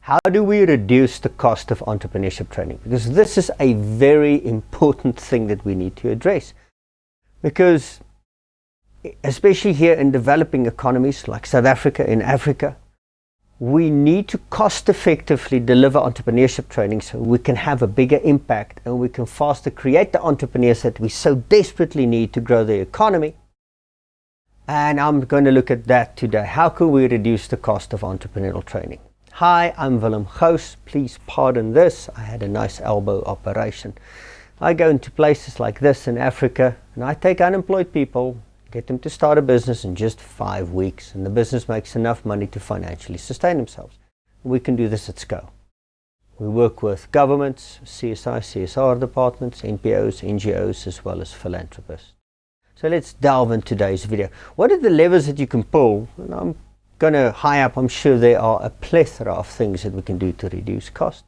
How do we reduce the cost of entrepreneurship training? Because this is a very important thing that we need to address. Because especially here in developing economies like South Africa, in Africa, we need to cost effectively deliver entrepreneurship training so we can have a bigger impact and we can faster create the entrepreneurs that we so desperately need to grow the economy. And I'm going to look at that today. How can we reduce the cost of entrepreneurial training? Hi, I'm Willem Gous. Please pardon this. I had a nice elbow operation. I go into places like this in Africa and I take unemployed people, get them to start a business in just 5 weeks, and the business makes enough money to financially sustain themselves. We can do this at scale. We work with governments, CSI, CSR departments, NPOs, NGOs, as well as philanthropists. So let's delve into today's video. What are the levers that you can pull? And I'm going to high up, I'm sure there are a plethora of things that we can do to reduce cost,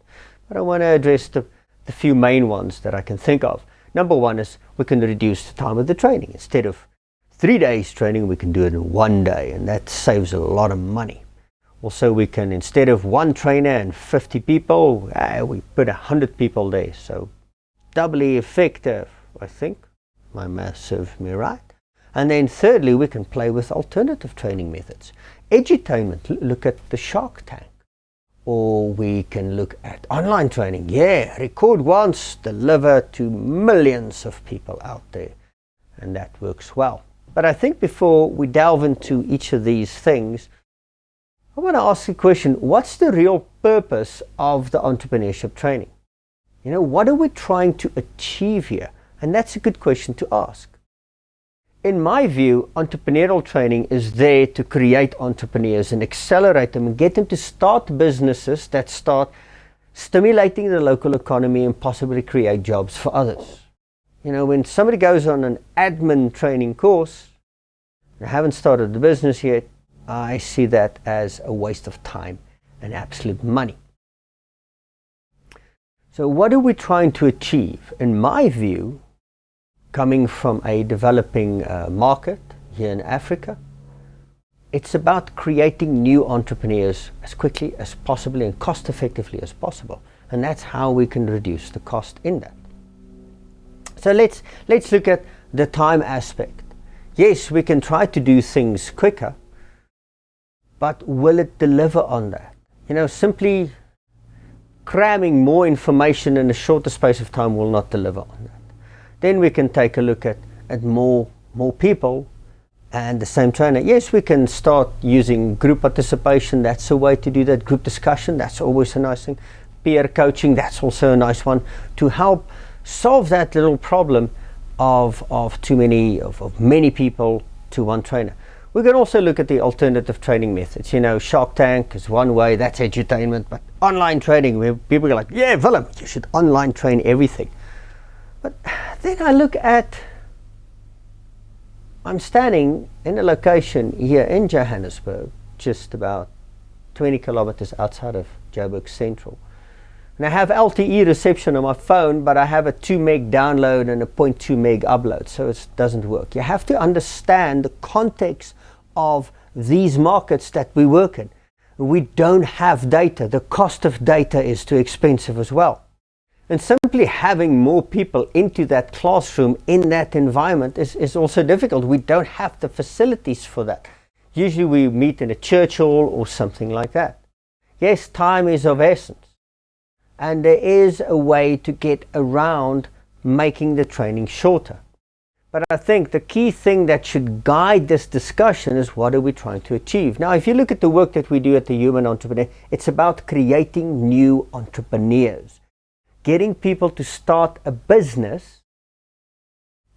but I want to address the few main ones that I can think of. Number one is we can reduce the time of the training. Instead of 3 days training, we can do it in 1 day, and that saves a lot of money. Also, we can, instead of 1 trainer and 50 people, we put 100 people there. So doubly effective, I think. My math serves me right. And then thirdly, we can play with alternative training methods. Edutainment, look at the Shark Tank. Or we can look at online training. Yeah, record once, deliver to millions of people out there. And that works well. But I think before we delve into each of these things, I want to ask the question, what's the real purpose of the entrepreneurship training? You know, what are we trying to achieve here? And that's a good question to ask. In my view, entrepreneurial training is there to create entrepreneurs and accelerate them and get them to start businesses that start stimulating the local economy and possibly create jobs for others. You know, when somebody goes on an admin training course, and haven't started the business yet, I see that as a waste of time and absolute money. So what are we trying to achieve? In my view, coming from a developing market here in Africa, it's about creating new entrepreneurs as quickly as possible and cost effectively as possible. And that's how we can reduce the cost in that. So let's look at the time aspect. Yes, we can try to do things quicker, but will it deliver on that? You know, simply cramming more information in a shorter space of time will not deliver on that. Then we can take a look at more people and the same trainer. Yes, we can start using group participation. That's a way to do that. Group discussion, that's always a nice thing. Peer coaching, that's also a nice one to help solve that little problem of many people to one trainer. We can also look at the alternative training methods. You know, Shark Tank is one way, that's edutainment, but online training, where people are like, yeah, Willem, you should online train everything. But then I look at, I'm standing in a location here in Johannesburg, just about 20 kilometers outside of Joburg Central. And I have LTE reception on my phone, but I have a 2 meg download and a 0.2 meg upload, so it doesn't work. You have to understand the context of these markets that we work in. We don't have data. The cost of data is too expensive as well. And simply having more people into that classroom in that environment is also difficult. We don't have the facilities for that. Usually we meet in a church hall or something like that. Yes, time is of essence. And there is a way to get around making the training shorter. But I think the key thing that should guide this discussion is, what are we trying to achieve? Now, if you look at the work that we do at the Human Entrepreneur, it's about creating new entrepreneurs. Getting people to start a business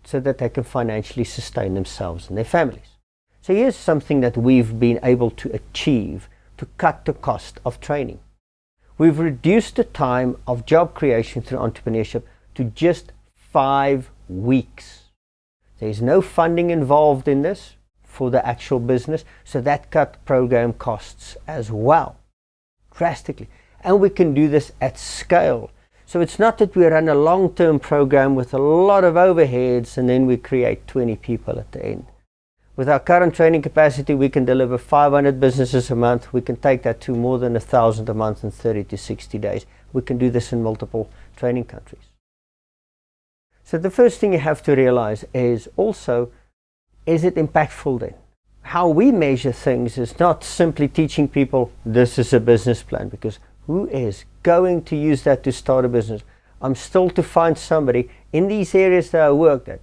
so that they can financially sustain themselves and their families. So here's something that we've been able to achieve to cut the cost of training. We've reduced the time of job creation through entrepreneurship to just 5 weeks. There's no funding involved in this for the actual business, so that cut program costs as well, drastically. And we can do this at scale. So it's not that we run a long-term program with a lot of overheads and then we create 20 people at the end. With our current training capacity, we can deliver 500 businesses a month. We can take that to more than 1,000 a month in 30 to 60 days. We can do this in multiple training countries. So the first thing you have to realize is also, is it impactful then? How we measure things is not simply teaching people this is a business plan, because who is going to use that to start a business? I'm still to find somebody in these areas that I work at,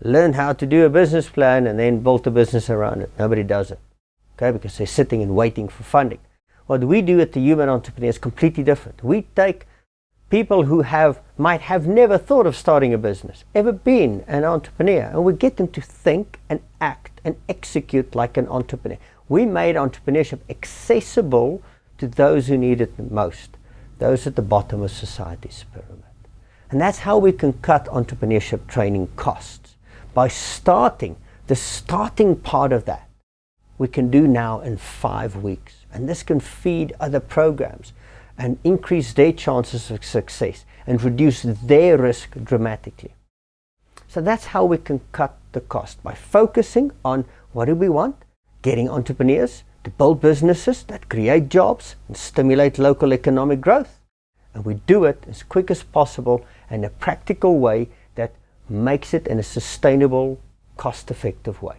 learn how to do a business plan and then build a business around it. Nobody does it, okay, because they're sitting and waiting for funding. What we do at the Human Entrepreneur is completely different. We take people who might have never thought of starting a business, ever been an entrepreneur, and we get them to think and act and execute like an entrepreneur. We made entrepreneurship accessible to those who need it the most, those at the bottom of society's pyramid. And that's how we can cut entrepreneurship training costs. By starting, the starting part of that, we can do now in 5 weeks. And this can feed other programs and increase their chances of success and reduce their risk dramatically. So that's how we can cut the cost, by focusing on what do we want? Getting entrepreneurs to build businesses that create jobs and stimulate local economic growth. And we do it as quick as possible in a practical way that makes it in a sustainable, cost-effective way.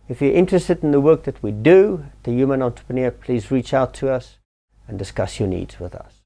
If you're interested in the work that we do, the Human Entrepreneur, please reach out to us and discuss your needs with us.